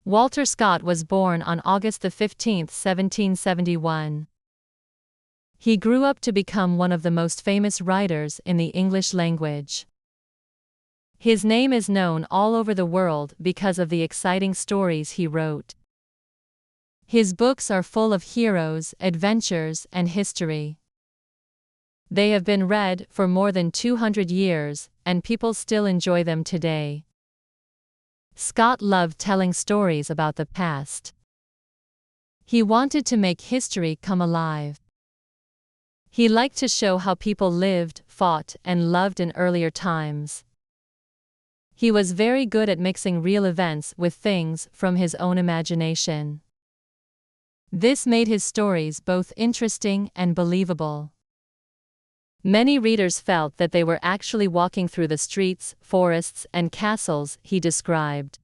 Walter Scott was born on August 15, 1771. He grew up to become one of the most famous writers in the English language. His name is known all over the world because of the exciting stories he wrote. His books are full of heroes, adventures, and history. They have been read for more than 200 years, and people still enjoy them today. Scott loved telling stories about the past. He wanted to make history come alive. He liked to show how people lived, fought, and loved in earlier times. He was very good at mixing real events with things from his own imagination. This made his stories both interesting and believable. Many readers felt that they were actually walking through the streets, forests, and castles he described.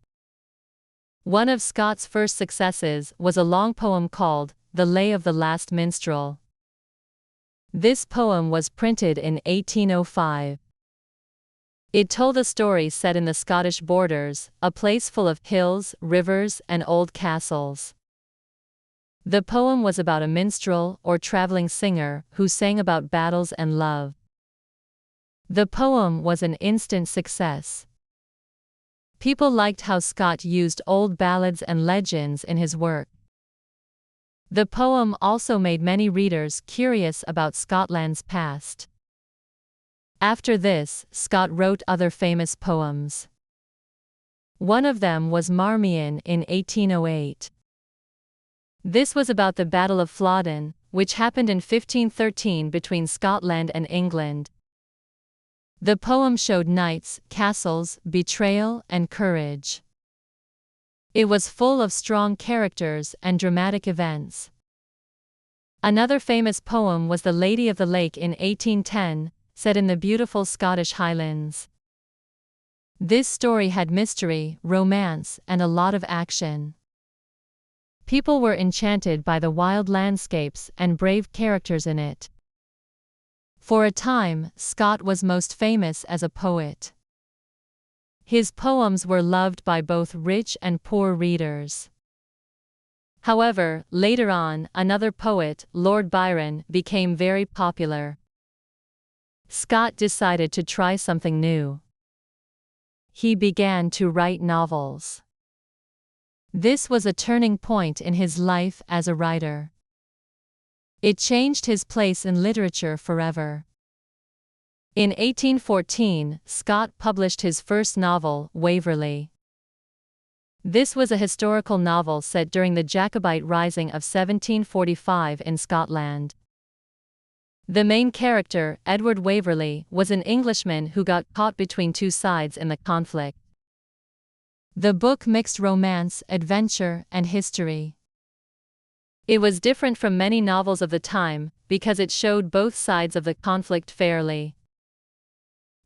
One of Scott's first successes was a long poem called The Lay of the Last Minstrel. This poem was printed in 1805. It told a story set in the Scottish borders, a place full of hills, rivers, and old castles. The poem was about a minstrel, or traveling singer, who sang about battles and love. The poem was an instant success. People liked how Scott used old ballads and legends in his work. The poem also made many readers curious about Scotland's past. After this, Scott wrote other famous poems. One of them was Marmion in 1808. This was about the Battle of Flodden, which happened in 1513 between Scotland and England. The poem showed knights, castles, betrayal, and courage. It was full of strong characters and dramatic events. Another famous poem was The Lady of the Lake in 1810, set in the beautiful Scottish Highlands. This story had mystery, romance, and a lot of action. People were enchanted by the wild landscapes and brave characters in it. For a time, Scott was most famous as a poet. His poems were loved by both rich and poor readers. However, later on, another poet, Lord Byron, became very popular. Scott decided to try something new. He began to write novels. This was a turning point in his life as a writer. It changed his place in literature forever. In 1814, Scott published his first novel, Waverley. This was a historical novel set during the Jacobite Rising of 1745 in Scotland. The main character, Edward Waverley, was an Englishman who got caught between two sides in the conflict. The book mixed romance, adventure, and history. It was different from many novels of the time, because it showed both sides of the conflict fairly.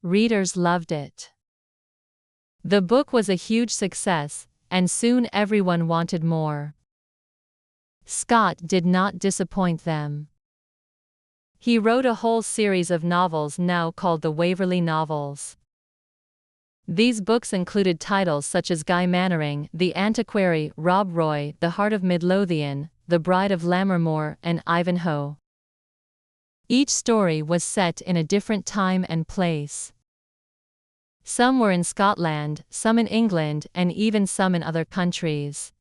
Readers loved it. The book was a huge success, and soon everyone wanted more. Scott did not disappoint them. He wrote a whole series of novels now called the Waverley Novels. These books included titles such as Guy Mannering, The Antiquary, Rob Roy, The Heart of Midlothian, The Bride of Lammermoor, and Ivanhoe. Each story was set in a different time and place. Some were in Scotland, some in England, and even some in other countries.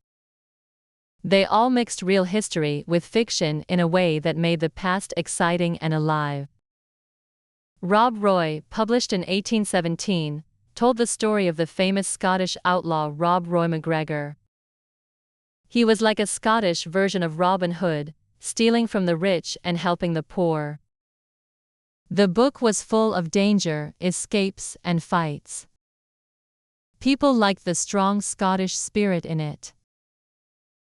They all mixed real history with fiction in a way that made the past exciting and alive. Rob Roy, published in 1817, told the story of the famous Scottish outlaw Rob Roy MacGregor. He was like a Scottish version of Robin Hood, stealing from the rich and helping the poor. The book was full of danger, escapes, and fights. People liked the strong Scottish spirit in it.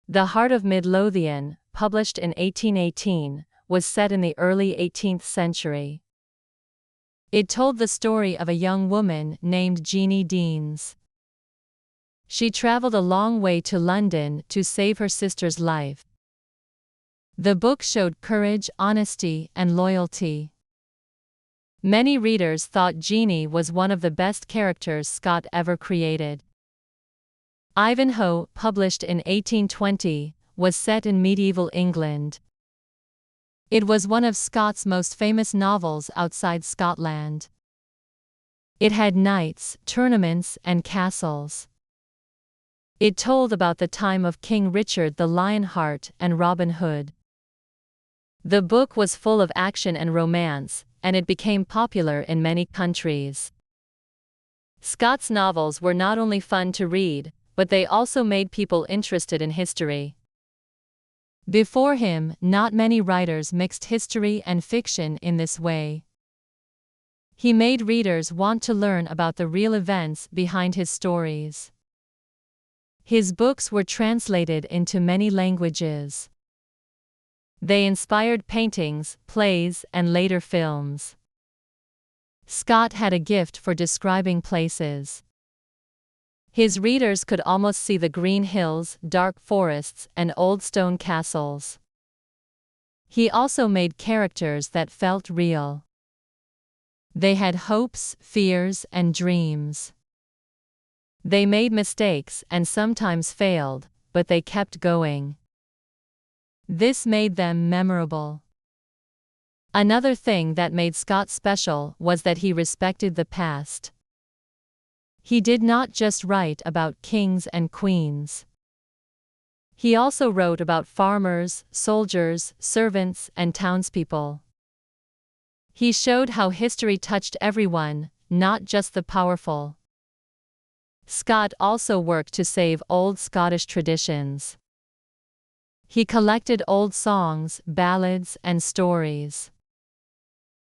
The Heart of Midlothian, published in 1818, was set in the early 18th century. It told the story of a young woman named Jeanie Deans. She traveled a long way to London to save her sister's life. The book showed courage, honesty, and loyalty. Many readers thought Jeanie was one of the best characters Scott ever created. Ivanhoe, published in 1820, was set in medieval England. It was one of Scott's most famous novels outside Scotland. It had knights, tournaments, and castles. It told about the time of King Richard the Lionheart and Robin Hood. The book was full of action and romance, and it became popular in many countries. Scott's novels were not only fun to read, but they also made people interested in history. Before him, not many writers mixed history and fiction in this way. He made readers want to learn about the real events behind his stories. His books were translated into many languages. They inspired paintings, plays, and later films. Scott had a gift for describing places. His readers could almost see the green hills, dark forests, and old stone castles. He also made characters that felt real. They had hopes, fears, and dreams. They made mistakes and sometimes failed, but they kept going. This made them memorable. Another thing that made Scott special was that he respected the past. He did not just write about kings and queens. He also wrote about farmers, soldiers, servants, and townspeople. He showed how history touched everyone, not just the powerful. Scott also worked to save old Scottish traditions. He collected old songs, ballads, and stories.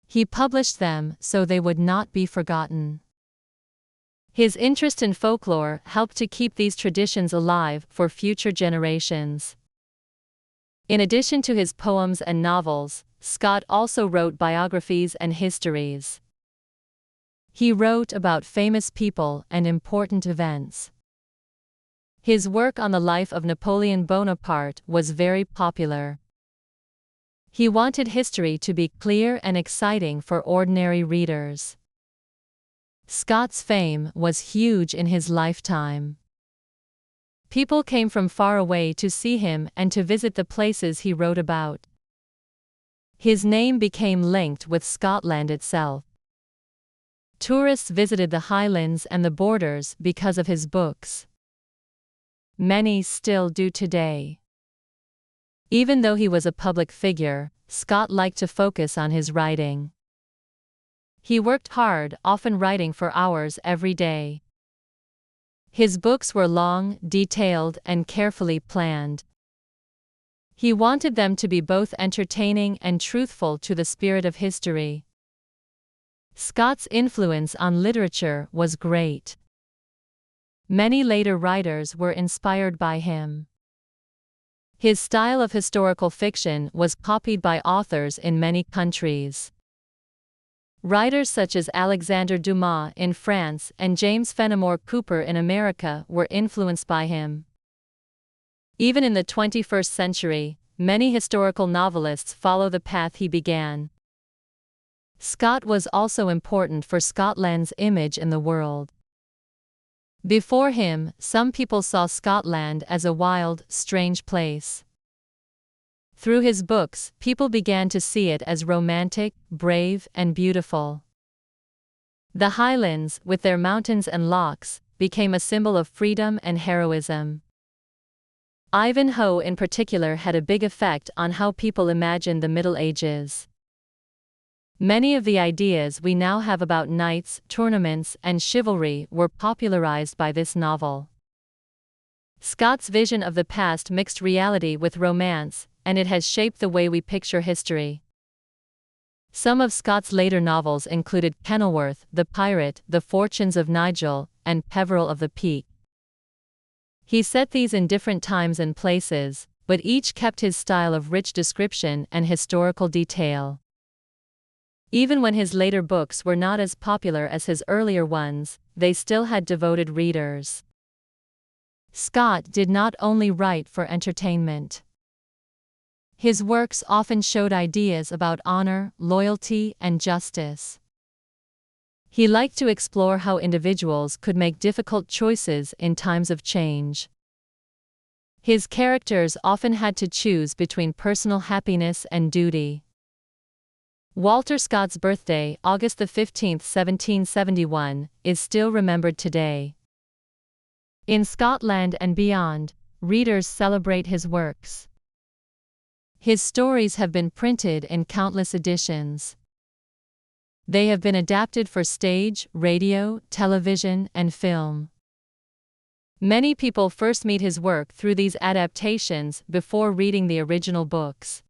He published them so they would not be forgotten. His interest in folklore helped to keep these traditions alive for future generations. In addition to his poems and novels, Scott also wrote biographies and histories. He wrote about famous people and important events. His work on the life of Napoleon Bonaparte was very popular. He wanted history to be clear and exciting for ordinary readers. Scott's fame was huge in his lifetime. People came from far away to see him and to visit the places he wrote about. His name became linked with Scotland itself. Tourists visited the Highlands and the borders because of his books. Many still do today. Even though he was a public figure, Scott liked to focus on his writing. He worked hard, often writing for hours every day. His books were long, detailed, and carefully planned. He wanted them to be both entertaining and truthful to the spirit of history. Scott's influence on literature was great. Many later writers were inspired by him. His style of historical fiction was copied by authors in many countries. Writers such as Alexander Dumas in France and James Fenimore Cooper in America were influenced by him. Even in the 21st century, many historical novelists follow the path he began. Scott was also important for Scotland's image in the world. Before him, some people saw Scotland as a wild, strange place. Through his books, people began to see it as romantic, brave, and beautiful. The Highlands, with their mountains and lochs, became a symbol of freedom and heroism. Ivanhoe in particular had a big effect on how people imagined the Middle Ages. Many of the ideas we now have about knights, tournaments, and chivalry were popularized by this novel. Scott's vision of the past mixed reality with romance, and it has shaped the way we picture history. Some of Scott's later novels included Kenilworth, the Pirate, The Fortunes of Nigel, and Peveril of the Peak. He set these in different times and places, but each kept his style of rich description and historical detail. Even when his later books were not as popular as his earlier ones, they still had devoted readers. Scott did not only write for entertainment. His works often showed ideas about honor, loyalty, and justice. He liked to explore how individuals could make difficult choices in times of change. His characters often had to choose between personal happiness and duty. Walter Scott's birthday, August 15, 1771, is still remembered today. In Scotland and beyond, readers celebrate his works. His stories have been printed in countless editions. They have been adapted for stage, radio, television, and film. Many people first meet his work through these adaptations before reading the original books.